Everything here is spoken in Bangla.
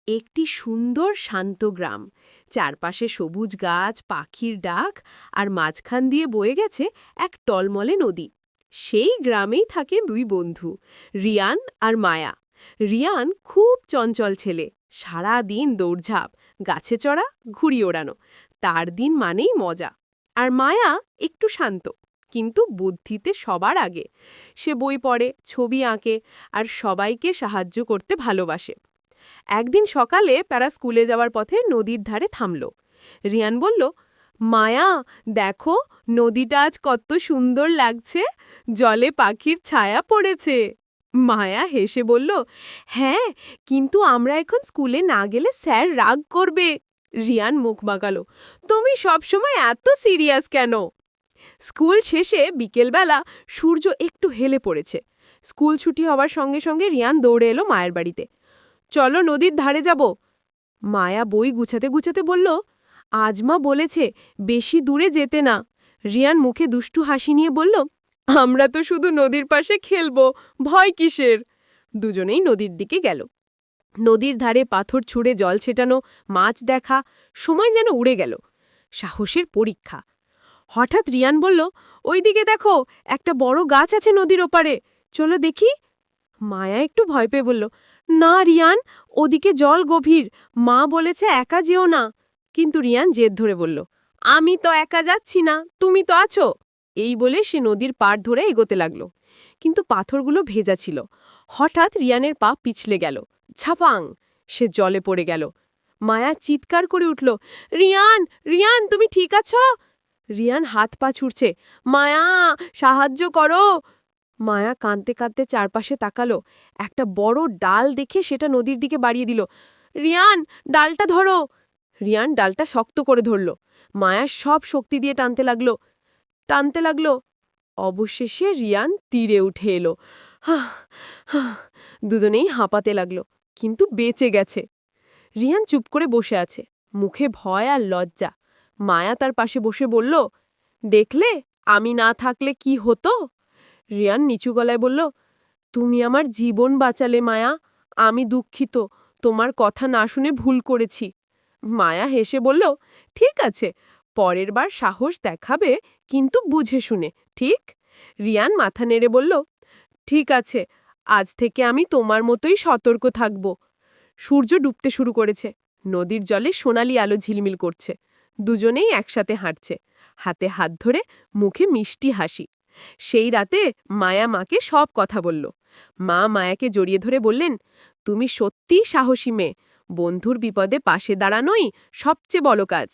একটি সুন্দর শান্ত গ্রাম, চারপাশে সবুজ গাছ, পাখির ডাক, আর মাঝখান দিয়ে বয়ে গেছে এক টলমলে নদী। সেই গ্রামেই থাকে দুই বন্ধু, রিয়ান আর মায়া। রিয়ান খুব চঞ্চল ছেলে, সারা দিন দৌড়ঝাঁপ, গাছে চড়া, ঘুড়ি ওড়ানো, তার দিন মানেই মজা। আর মায়া একটু শান্ত, কিন্তু বুদ্ধিতে সবার আগে। সে বই পড়ে, ছবি আঁকে, আর সবাইকে সাহায্য করতে ভালোবাসে। একদিন সকালে তারা স্কুলে যাওয়ার পথে নদীর ধারে থামল। রিয়ান বলল, মায়া, দেখো নদীটা আজ কত সুন্দর লাগছে, জলে পাখির ছায়া পড়েছে। মায়া হেসে বলল, হ্যাঁ, কিন্তু আমরা এখন স্কুলে না গেলে স্যার রাগ করবে। রিয়ান মুখ বাঁকালো, তুমি সবসময় এত সিরিয়াস কেন? স্কুল শেষে বিকেলবেলা সূর্য একটু হেলে পড়েছে। স্কুল ছুটি হওয়ার সঙ্গে সঙ্গে রিয়ান দৌড়ে এলো মায়ের বাড়িতে। চলো নদীর ধারে যাব। মায়া বই গুছাতে গুছাতে বলল, আজ মা বলেছে বেশি দূরে যেতে না। রিয়ান মুখে দুষ্টু হাসি নিয়ে বলল, আমরা তো শুধু নদীর পাশে খেলবো, ভয় কিসের? দুজনেই নদীর দিকে গেল। নদীর ধারে পাথর ছুঁড়ে জল ছেটানো, মাছ দেখা, সময় যেন উড়ে গেল। সাহসের পরীক্ষা। হঠাৎ রিয়ান বলল, ওইদিকে দেখো, একটা বড় গাছ আছে নদীর ওপারে, চলো দেখি। মায়া একটু ভয় পেয়ে বলল, না রিয়ান, ওদিকে জল গভীর, মা বলেছে একা যেও না। কিন্তু রিয়ান জেদ ধরে বলল, আমি তো একা যাচ্ছি না, তুমি তো আছো। এই বলে সে নদীর পাড় ধরে এগোতে লাগল। কিন্তু পাথরগুলো ভেজা ছিল। হঠাৎ রিয়ানের পা পিছলে গেল, ছাপাং! সে জলে পড়ে গেল। মায়া চিৎকার করে উঠল, রিয়ান, রিয়ান, তুমি ঠিক আছো? রিয়ান হাত পা ছুড়ছে, মায়া, সাহায্য করো। মায়া কাঁদতে কাঁদতে চারপাশে তাকালো। একটা বড় ডাল দেখে সেটা নদীর দিকে বাড়িয়ে দিল। রিয়ান, ডালটা ধরো। রিয়ান ডালটা শক্ত করে ধরল। মায়া সব শক্তি দিয়ে টানতে লাগলো। অবশেষে রিয়ান তীরে উঠে এলো। হাহ, হাহ, দুজনেই হাঁপাতে লাগলো, কিন্তু বেঁচে গেছে। রিয়ান চুপ করে বসে আছে, মুখে ভয় আর লজ্জা। মায়া তার পাশে বসে বলল, দেখলে আমি না থাকলে কি হতো? রিয়ান নিচু গলায় বলল, তুমি আমার জীবন বাঁচালে মায়া, আমি দুঃখিত, তোমার কথা না শুনে ভুল করেছি। মায়া হেসে বলল, ঠিক আছে, পরের বার সাহস দেখাবে, কিন্তু বুঝে শুনে, ঠিক? রিয়ান মাথা নেড়ে বলল, ঠিক আছে, আজ থেকে আমি তোমার মতোই সতর্ক থাকব। সূর্য ডুবতে শুরু করেছে, নদীর জলে সোনালি আলো ঝিলমিল করছে। দুজনেই একসাথে হাঁটছে, হাতে হাত ধরে, মুখে মিষ্টি হাসি। সেই রাতে মায়া মাকে সব কথা বলল। মা মায়াকে জড়িয়ে ধরে বললেন, তুমি সত্যিই সাহসী মেয়ে, বন্ধুর বিপদে পাশে দাঁড়ানোই সবচেয়ে বড় কাজ।